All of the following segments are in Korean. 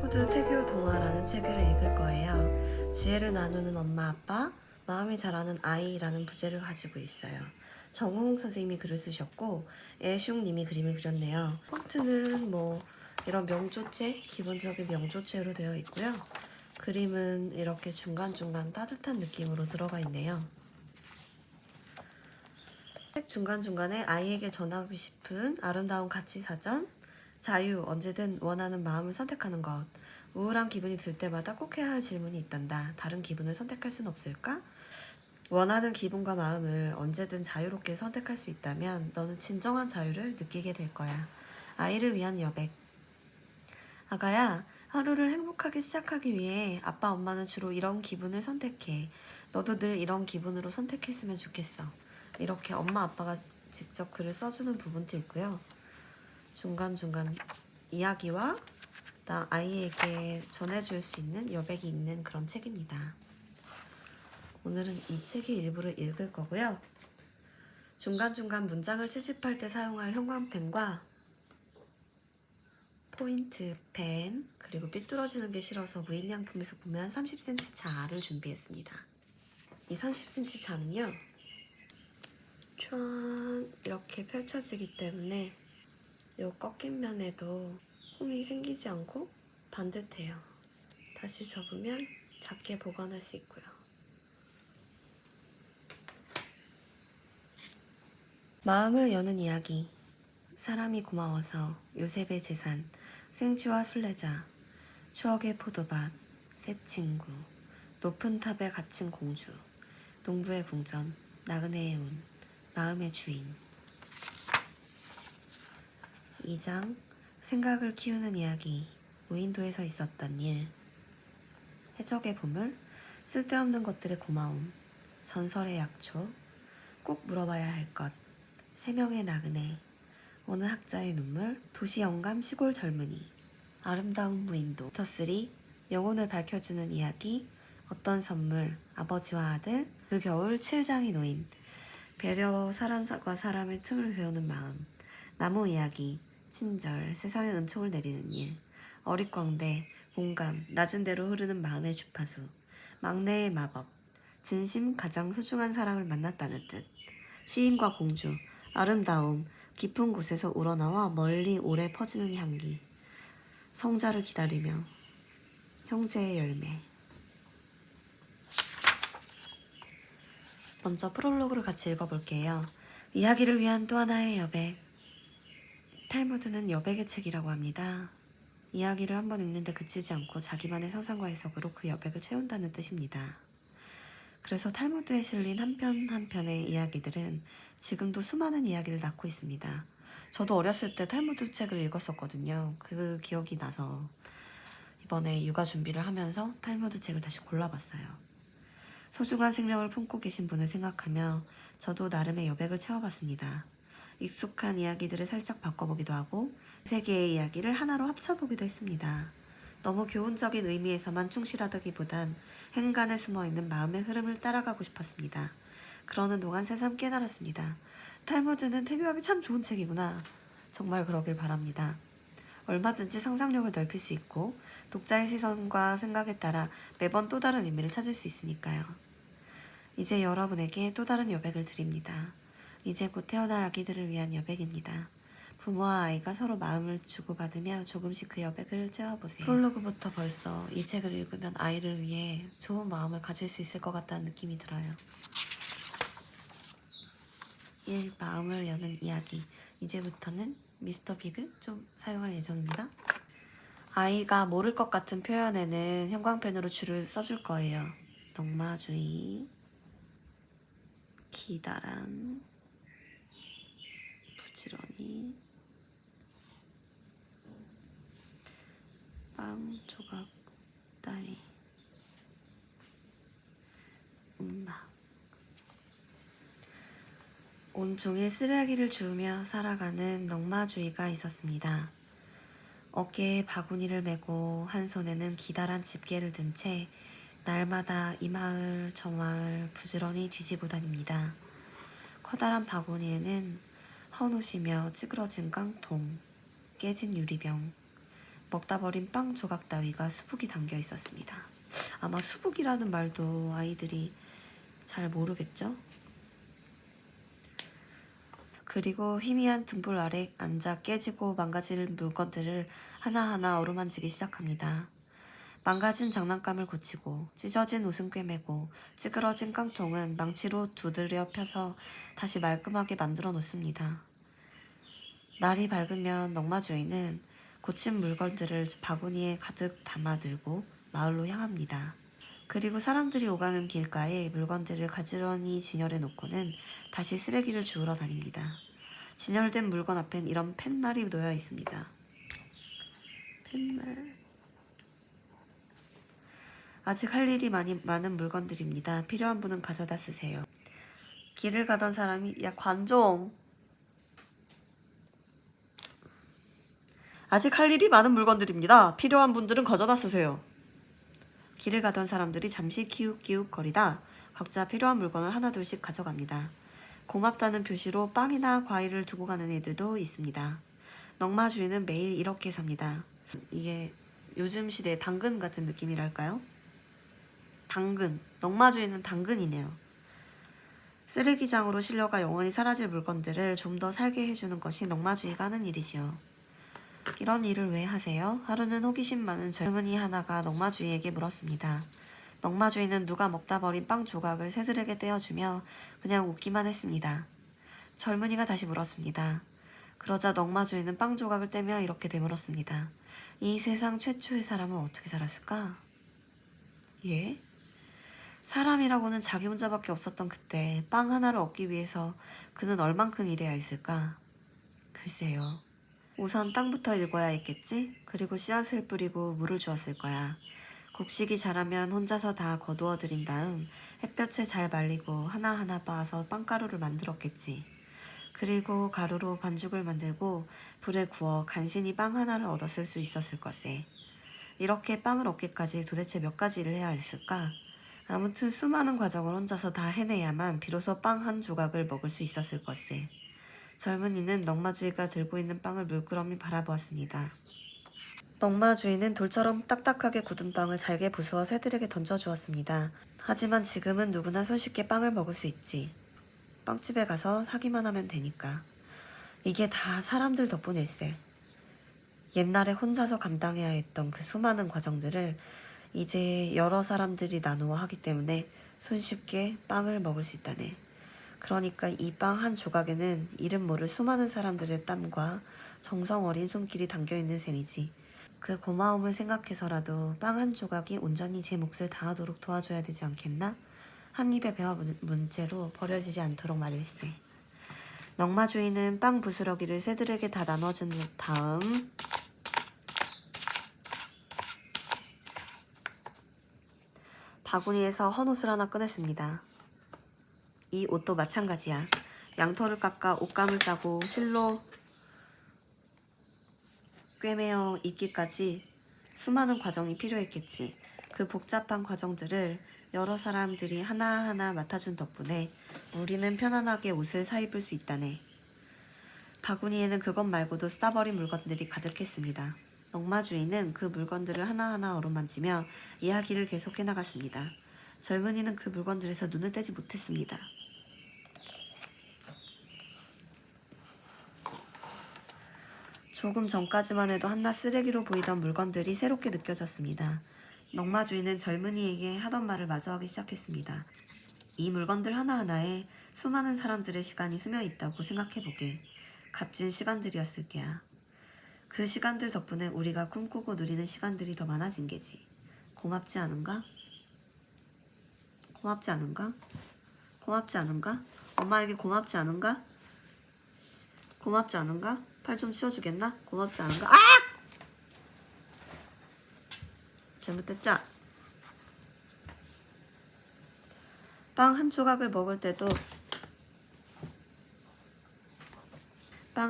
푸드 태교 동화라는 책을 읽을 거예요. 지혜를 나누는 엄마 아빠, 마음이 자라는 아이라는 부제를 가지고 있어요. 정우홍 선생님이 글을 쓰셨고 애숑 님이 그림을 그렸네요. 폰트는 이런 명조체, 기본적인 명조체로 되어 있고요. 그림은 이렇게 중간중간 따뜻한 느낌으로 들어가 있네요. 책 중간중간에 아이에게 전하고 싶은 아름다운 가치 사전, 자유, 언제든 원하는 마음을 선택하는 것, 우울한 기분이 들 때마다 꼭 해야 할 질문이 있단다. 다른 기분을 선택할 순 없을까? 원하는 기분과 마음을 언제든 자유롭게 선택할 수 있다면 너는 진정한 자유를 느끼게 될 거야. 아이를 위한 여백. 아가야, 하루를 행복하게 시작하기 위해 아빠 엄마는 주로 이런 기분을 선택해. 너도 늘 이런 기분으로 선택했으면 좋겠어. 이렇게 엄마 아빠가 직접 글을 써주는 부분도 있고요. 중간중간 이야기와 아이에게 전해줄 수 있는 여백이 있는 그런 책입니다. 오늘은 이 책의 일부를 읽을 거고요. 중간중간 문장을 채집할 때 사용할 형광펜과 포인트 펜, 그리고 삐뚤어지는 게 싫어서 무인양품에서 구매한 30cm 자를 준비했습니다. 이 30cm 자는요, 쫙 이렇게 펼쳐지기 때문에 이 꺾인 면에도 홈이 생기지 않고 반듯해요. 다시 접으면 작게 보관할 수 있고요. 마음을 여는 이야기. 사람이 고마워서 요셉의 재산, 생쥐와 순례자, 추억의 포도밭, 새 친구, 높은 탑에 갇힌 공주, 농부의 궁전, 나그네의 운, 마음의 주인. 2장, 생각을 키우는 이야기, 무인도에서 있었던 일. 해적의 보물, 쓸데없는 것들의 고마움, 전설의 약초, 꼭 물어봐야 할 것, 3명의 나그네, 어느 학자의 눈물, 도시 영감 시골 젊은이, 아름다운 무인도. 터3, 영혼을 밝혀주는 이야기, 어떤 선물, 아버지와 아들, 그 겨울 7장이 놓인, 배려 사람과 사람의 틈을 배우는 마음, 나무 이야기, 친절, 세상에 은총을 내리는 일, 어릿광대, 공감, 낮은 대로 흐르는 마음의 주파수, 막내의 마법, 진심 가장 소중한 사람을 만났다는 뜻, 시인과 공주, 아름다움, 깊은 곳에서 우러나와 멀리 오래 퍼지는 향기, 성자를 기다리며, 형제의 열매. 먼저 프롤로그를 같이 읽어볼게요. 이야기를 위한 또 하나의 여백. 탈무드는 여백의 책이라고 합니다. 이야기를 한번 읽는데 그치지 않고 자기만의 상상과 해석으로 그 여백을 채운다는 뜻입니다. 그래서 탈무드에 실린 한 편 한 편의 이야기들은 지금도 수많은 이야기를 낳고 있습니다. 저도 어렸을 때 탈무드 책을 읽었었거든요. 그 기억이 나서 이번에 육아 준비를 하면서 탈무드 책을 다시 골라봤어요. 소중한 생명을 품고 계신 분을 생각하며 저도 나름의 여백을 채워봤습니다. 익숙한 이야기들을 살짝 바꿔보기도 하고 세 개의 이야기를 하나로 합쳐보기도 했습니다. 너무 교훈적인 의미에서만 충실하다기보단 행간에 숨어있는 마음의 흐름을 따라가고 싶었습니다. 그러는 동안 새삼 깨달았습니다. 탈무드는 태교하기 참 좋은 책이구나. 정말 그러길 바랍니다. 얼마든지 상상력을 넓힐 수 있고 독자의 시선과 생각에 따라 매번 또 다른 의미를 찾을 수 있으니까요. 이제 여러분에게 또 다른 여백을 드립니다. 이제 곧 태어날 아기들을 위한 여백입니다. 부모와 아이가 서로 마음을 주고받으며 조금씩 그 여백을 채워보세요. 프롤로그부터 벌써 이 책을 읽으면 아이를 위해 좋은 마음을 가질 수 있을 것 같다는 느낌이 들어요. 1. 마음을 여는 이야기. 이제부터는 미스터 빅을 좀 사용할 예정입니다. 아이가 모를 것 같은 표현에는 형광펜으로 줄을 써줄 거예요. 넉마주의, 기다란, 부지런히, 빵 조각 따위, 음악. 온종일 쓰레기를 주우며 살아가는 넉마주의가 있었습니다. 어깨에 바구니를 메고 한 손에는 기다란 집게를 든 채 날마다 이 마을 저 마을 부지런히 뒤지고 다닙니다. 커다란 바구니에는 헌옷이며 찌그러진 깡통, 깨진 유리병, 먹다 버린 빵 조각 따위가 수북이 담겨 있었습니다. 아마 수북이라는 말도 아이들이 잘 모르겠죠? 그리고 희미한 등불 아래 앉아 깨지고 망가질 물건들을 하나하나 어루만지기 시작합니다. 망가진 장난감을 고치고 찢어진 옷은 꿰매고 찌그러진 깡통은 망치로 두드려 펴서 다시 말끔하게 만들어 놓습니다. 날이 밝으면 넝마 주인은 고친 물건들을 바구니에 가득 담아 들고 마을로 향합니다. 그리고 사람들이 오가는 길가에 물건들을 가지런히 진열해 놓고는 다시 쓰레기를 주우러 다닙니다. 진열된 물건 앞엔 이런 팻말이 놓여 있습니다. 팻말. 아직 할 일이 많은 물건들입니다. 필요한 분은 가져다 쓰세요. 길을 가던 사람이 야 관종. 아직 할 일이 많은 물건들입니다. 필요한 분들은 가져다 쓰세요. 길을 가던 사람들이 잠시 기웃기웃거리다 각자 필요한 물건을 하나둘씩 가져갑니다. 고맙다는 표시로 빵이나 과일을 두고 가는 애들도 있습니다. 넝마 주인은 매일 이렇게 삽니다. 이게 요즘 시대의 당근 같은 느낌이랄까요? 당근. 넝마 주인은 당근이네요. 쓰레기장으로 실려가 영원히 사라질 물건들을 좀 더 살게 해주는 것이 넝마 주인가 하는 일이지요. 이런 일을 왜 하세요? 하루는 호기심 많은 젊은이 하나가 넝마 주인에게 물었습니다. 넝마 주인은 누가 먹다 버린 빵 조각을 새들에게 떼어주며 그냥 웃기만 했습니다. 젊은이가 다시 물었습니다. 그러자 넝마 주인은 빵 조각을 떼며 이렇게 되물었습니다. 이 세상 최초의 사람은 어떻게 살았을까? 예? 사람이라고는 자기 혼자밖에 없었던 그때 빵 하나를 얻기 위해서 그는 얼만큼 일해야 했을까? 글쎄요. 우선 땅부터 읽어야 했겠지? 그리고 씨앗을 뿌리고 물을 주었을 거야. 곡식이 자라면 혼자서 다 거두어 들인 다음 햇볕에 잘 말리고 하나하나 빻아서 빵가루를 만들었겠지. 그리고 가루로 반죽을 만들고 불에 구워 간신히 빵 하나를 얻어 쓸 수 있었을 것에. 이렇게 빵을 얻기까지 도대체 몇 가지 일을 해야 했을까? 아무튼 수많은 과정을 혼자서 다 해내야만 비로소 빵 한 조각을 먹을 수 있었을 것에. 젊은이는 넝마 주인가 들고 있는 빵을 물끄러미 바라보았습니다. 넝마 주인은 돌처럼 딱딱하게 굳은 빵을 잘게 부수어 새들에게 던져주었습니다. 하지만 지금은 누구나 손쉽게 빵을 먹을 수 있지. 빵집에 가서 사기만 하면 되니까. 이게 다 사람들 덕분일세. 옛날에 혼자서 감당해야 했던 그 수많은 과정들을 이제 여러 사람들이 나누어 하기 때문에 손쉽게 빵을 먹을 수 있다네. 그러니까 이 빵 한 조각에는 이름 모를 수많은 사람들의 땀과 정성 어린 손길이 담겨있는 셈이지. 그 고마움을 생각해서라도 빵 한 조각이 온전히 제 몫을 다하도록 도와줘야 되지 않겠나? 한 입에 배와 문제로 버려지지 않도록 말일세. 넝마 주인은 빵 부스러기를 새들에게 다 나눠준 다음 바구니에서 헌옷을 하나 꺼냈습니다. 이 옷도 마찬가지야. 양털을 깎아 옷감을 짜고 실로 꿰매어 입기까지 수많은 과정이 필요했겠지. 그 복잡한 과정들을 여러 사람들이 하나하나 맡아준 덕분에 우리는 편안하게 옷을 사입을 수 있다네. 바구니에는 그것 말고도 쓰다버린 물건들이 가득했습니다. 넝마 주인은 그 물건들을 하나하나 어루만지며 이야기를 계속해 나갔습니다. 젊은이는 그 물건들에서 눈을 떼지 못했습니다. 조금 전까지만 해도 한낱 쓰레기로 보이던 물건들이 새롭게 느껴졌습니다. 넝마 주인은 젊은이에게 하던 말을 마주하기 시작했습니다. 이 물건들 하나하나에 수많은 사람들의 시간이 스며 있다고 생각해보게. 값진 시간들이었을 게야. 그 시간들 덕분에 우리가 꿈꾸고 누리는 시간들이 더 많아진 게지. 고맙지 않은가? 고맙지 않은가? 고맙지 않은가? 엄마에게 고맙지 않은가? 고맙지 않은가? 팔 좀 치워주겠나? 고맙지 않은가? 아! 잘못했자. 빵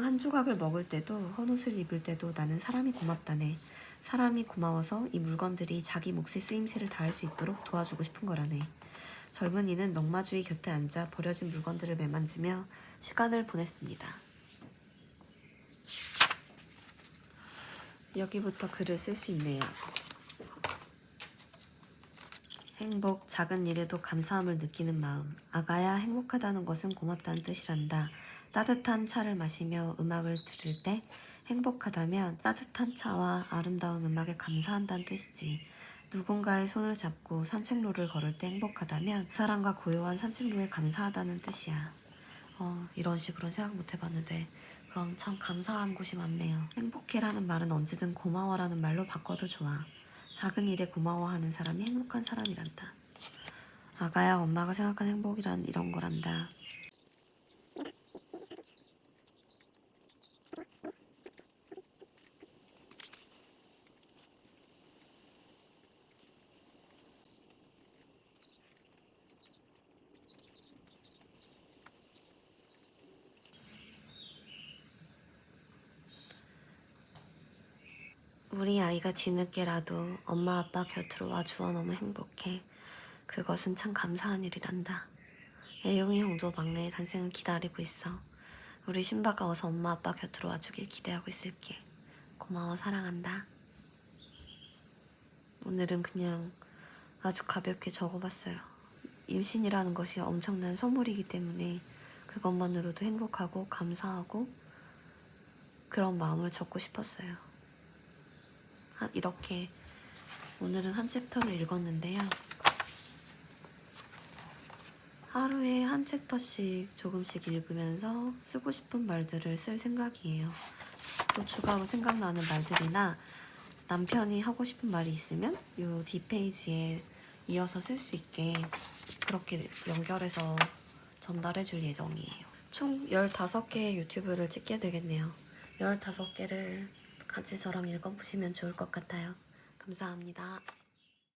한 조각을 먹을 때도 헌옷을 입을 때도 나는 사람이 고맙다네. 사람이 고마워서 이 물건들이 자기 몫의 쓰임새를 다할 수 있도록 도와주고 싶은 거라네. 젊은이는 넝마 주인 곁에 앉아 버려진 물건들을 매만지며 시간을 보냈습니다. 여기부터 글을 쓸 수 있네요. 행복, 작은 일에도 감사함을 느끼는 마음. 아가야, 행복하다는 것은 고맙다는 뜻이란다. 따뜻한 차를 마시며 음악을 들을 때 행복하다면 따뜻한 차와 아름다운 음악에 감사한다는 뜻이지. 누군가의 손을 잡고 산책로를 걸을 때 행복하다면 그 사람과 고요한 산책로에 감사하다는 뜻이야. 이런 식으로 생각 못 해봤는데 그럼 참 감사한 곳이 많네요. 행복해라는 말은 언제든 고마워라는 말로 바꿔도 좋아. 작은 일에 고마워하는 사람이 행복한 사람이란다. 아가야, 엄마가 생각하는 행복이란 이런 거란다. 우리 아이가 뒤늦게라도 엄마 아빠 곁으로 와주어 너무 행복해. 그것은 참 감사한 일이란다. 애용이 형도 막내의 탄생을 기다리고 있어. 우리 신바가 어서 엄마 아빠 곁으로 와주길 기대하고 있을게. 고마워, 사랑한다. 오늘은 그냥 아주 가볍게 적어봤어요. 임신이라는 것이 엄청난 선물이기 때문에 그것만으로도 행복하고 감사하고 그런 마음을 적고 싶었어요. 이렇게 오늘은 한 챕터를 읽었는데요. 하루에 한 챕터씩 조금씩 읽으면서 쓰고 싶은 말들을 쓸 생각이에요. 또 추가로 생각나는 말들이나 남편이 하고 싶은 말이 있으면 이 뒷페이지에 이어서 쓸 수 있게 그렇게 연결해서 전달해 줄 예정이에요. 총 15개의 유튜브를 찍게 되겠네요. 15개를 같이 저랑 읽어보시면 좋을 것 같아요. 감사합니다.